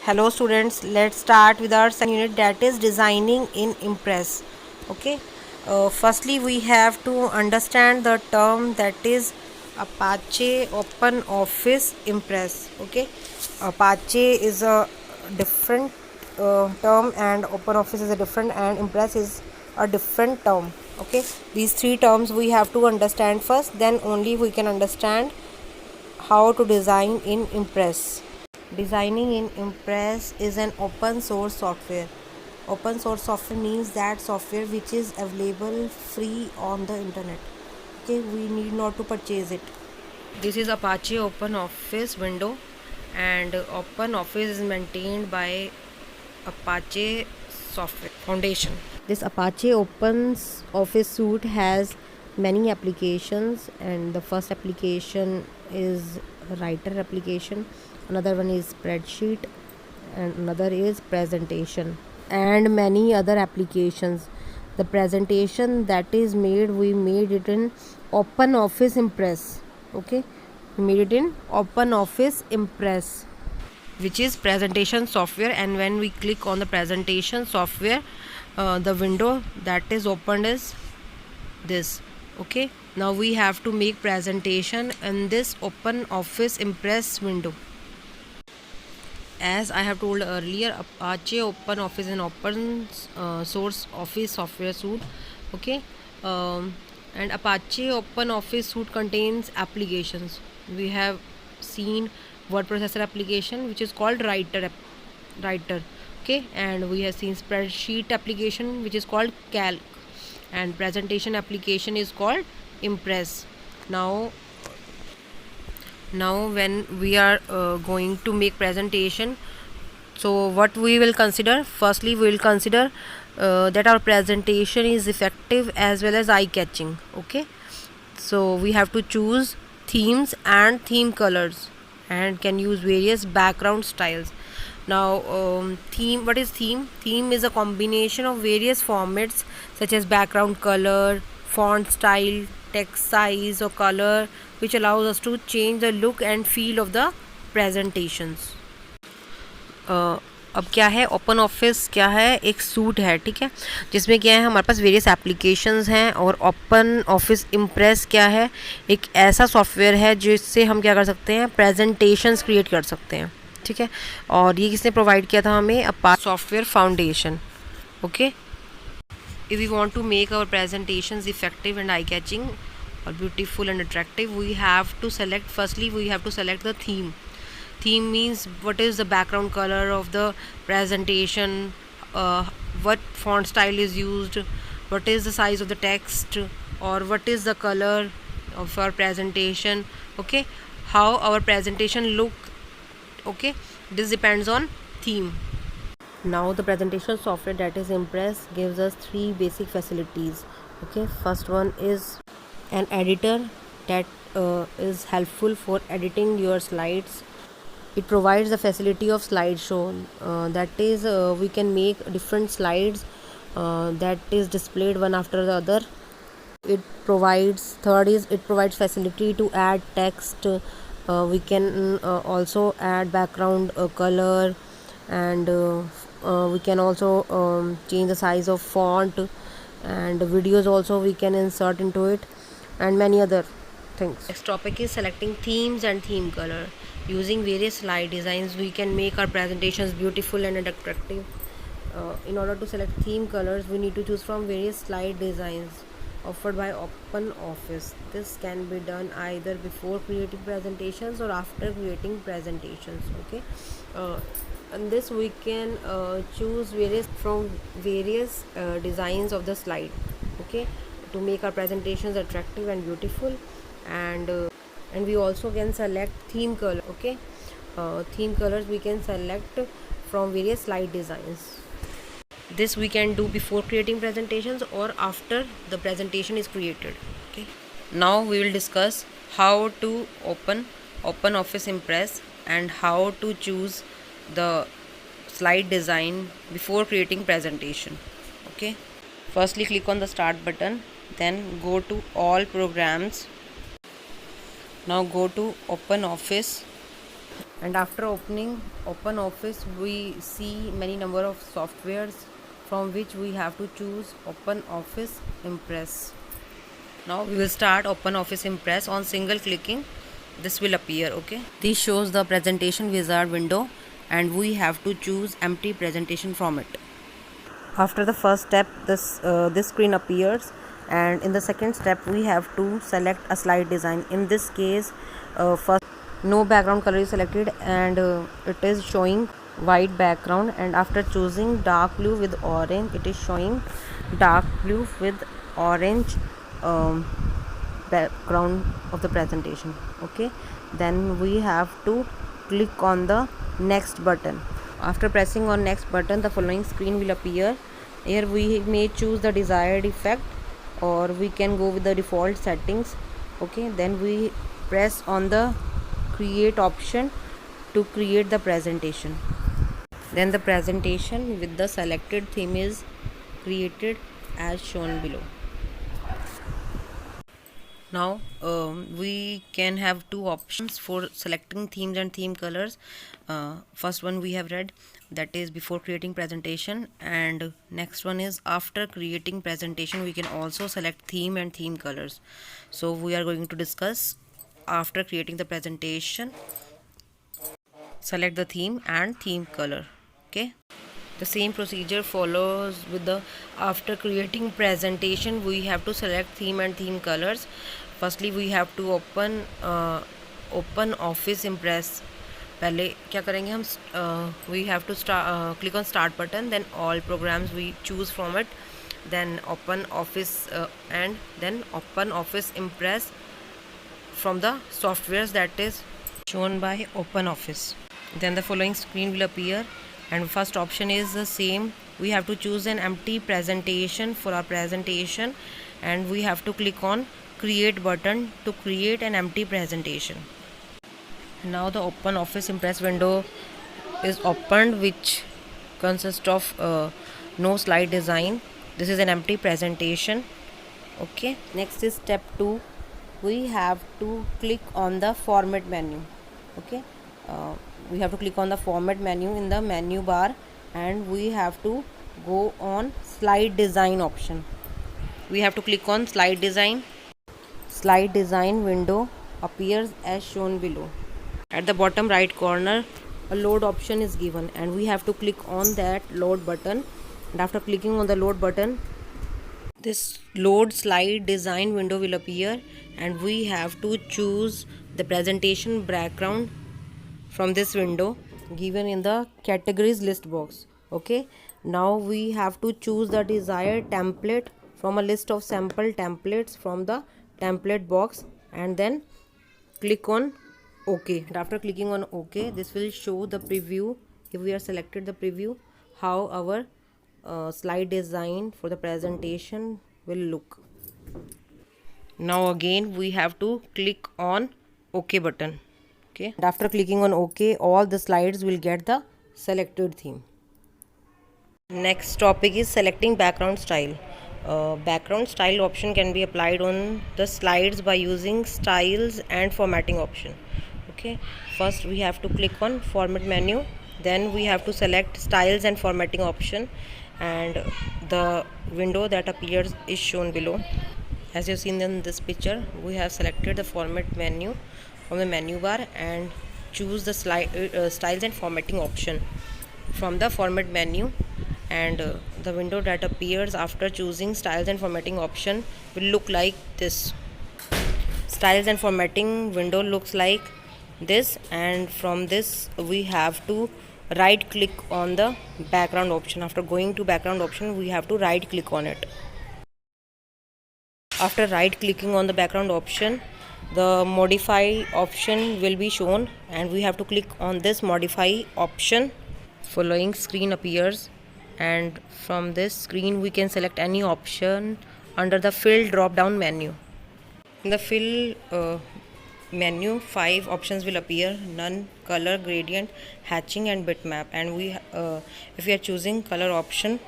Hello students, let's start with our second unit, that is designing in Impress. Okay. Firstly we have to understand the term, that is Apache Open Office Impress. Okay. Apache is a different term and Open Office is a different, and Impress is a different term. Okay. These three terms we have to understand first, then only we can understand how to design in Impress. Designing in Impress is an open source software. Open source software means that software which is available free on the internet. Okay, we need not to purchase it. This is Apache Open Office window, and Open Office is maintained by Apache Software Foundation. This Apache Open Office suite has many applications, and the first application is writer application, another one is spreadsheet, and another is presentation, and many other applications. The presentation that is made, we made it in Open Office Impress. Okay, we made it in Open Office Impress, which is presentation software. And when we click on the presentation software, the window that is opened is this. Okay, now we have to make presentation in this Open Office Impress window. As I have told earlier, Apache Open Office is an open source office software suite. Okay, and Apache Open Office suite contains applications. We have seen word processor application, which is called writer. Okay, and we have seen spreadsheet application, which is called calc, and presentation application is called Impress. Now when we are going to make presentation, so what we will consider, firstly we will consider that our presentation is effective as well as eye catching. Okay, so we have to choose themes and theme colors, and can use various background styles. Now theme, what is theme? Theme is a combination of various formats such as background color, font style, text size or color, which allows us to change the look and feel of the presentations. अब क्या है, open office क्या है, एक suit है, ठीक है, जिसमें क्या है, हमारे पास वेरियस एप्लीकेशंस हैं। और ओपन ऑफिस इम्प्रेस क्या है, एक ऐसा सॉफ्टवेयर है जिससे हम क्या कर सकते हैं, प्रेजेंटेशंस क्रिएट कर सकते हैं, ठीक है। और ये किसने प्रोवाइड किया था हमें, Apache software foundation. Okay, if we want to make our presentations effective and eye catching or beautiful and attractive, we have to select, firstly we have to select the theme. Theme means what is the background color of the presentation, what font style is used, what is the size of the text, or what is the color of our presentation. Okay, how our presentation look. Okay, this depends on theme. Now the presentation software, that is Impress, gives us three basic facilities. Okay, first one is an editor that is helpful for editing your slides. It provides the facility of slideshow, that is we can make different slides that is displayed one after the other. It provides, third is, it provides facility to add text. We can also add background color, and we can also change the size of font, and videos also we can insert into it, and many other things. Next topic is selecting themes and theme color. Using various slide designs, we can make our presentations beautiful and attractive. In order to select theme colors, we need to choose from various slide designs offered by Open Office. This can be done either before creating presentations or after creating presentations. Okay, and this we can choose various designs of the slide. Okay, to make our presentations attractive and beautiful. And we also can select theme color. Okay, theme colors we can select from various slide designs. This we can do before creating presentations or after the presentation is created. Okay, now we will discuss how to open Office Impress and how to choose the slide design before creating presentation. Okay, firstly click on the start button, then go to all programs. Now go to Open Office And after opening Open Office, we see many number of softwares from which we have to choose Open Office Impress. Now we will start Open Office Impress. On single clicking, this will appear. Okay, this shows the presentation wizard window, and we have to choose empty presentation from it. After the first step, this screen appears, and in the second step we have to select a slide design. In this case, first no background color is selected, and it is showing white background, and after choosing dark blue with orange, it is showing dark blue with orange background of the presentation. Okay, then we have to click on the next button. After pressing on next button, the following screen will appear. Here we may choose the desired effect, or we can go with the default settings. Okay, then we press on the create option to create the presentation. Then the presentation with the selected theme is created as shown below. Now we can have two options for selecting themes and theme colors. First one we have read, that is before creating presentation, and next one is after creating presentation we can also select theme and theme colors. So we are going to discuss after creating the presentation, select the theme and theme color. Okay, the same procedure follows with the after creating presentation. We have to select theme and theme colors. Firstly we have to open Office Impress. पहले क्या करेंगे हम, we have to click on start button, then all programs we choose from it, then open Office and then open Office Impress from the softwares that is shown by Open Office. Then the following screen will appear, and first option is the same. We have to choose an empty presentation for our presentation, and we have to click on create button to create an empty presentation. Now the Open Office Impress window is opened, which consists of no slide design. This is an empty presentation. Okay, next is step 2. We have to click on the format menu. Okay, we have to click on the format menu in the menu bar, and we have to go on slide design option. We have to click on slide design. Slide design window appears as shown below. At the bottom right corner, a load option is given, and we have to click on that load button. And after clicking on the load button, this load slide design window will appear, and we have to choose the presentation background from this window given in the categories list box. Okay, now we have to choose the desired template from a list of sample templates from the template box, and then click on OK. And after clicking on OK, this will show the preview. If we are selected the preview, how our slide design for the presentation will look. Now again we have to click on OK button. Okay, and after clicking on OK, all the slides will get the selected theme. Next topic is selecting background style. Background style option can be applied on the slides by using styles and formatting option. Okay, first we have to click on format menu, then we have to select styles and formatting option, and the window that appears is shown below. As you've seen in this picture, we have selected the format menu from the menu bar and choose the styles and formatting option from the format menu, and the window that appears after choosing styles and formatting option will look like this. Styles and formatting window looks like this, and from this we have to right click on the background option. After going to background option, we have to right click on it. After right clicking on the background option, the modify option will be shown, and we have to click on this modify option. Following screen appears, and from this screen we can select any option under the fill drop down menu. In the fill menu, 5 options will appear: none, color, gradient, hatching and bitmap. And we if we are choosing color option,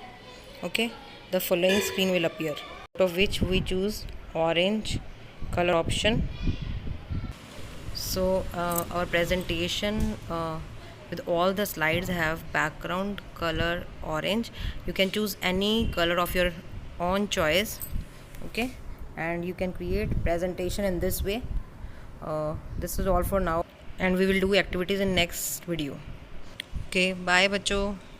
okay, the following screen will appear, out of which we choose orange color option. So our presentation with all the slides have background color orange. You can choose any color of your own choice, okay, and you can create presentation in this way. This is all for now, and we will do activities in next video. Okay, bye बच्चों.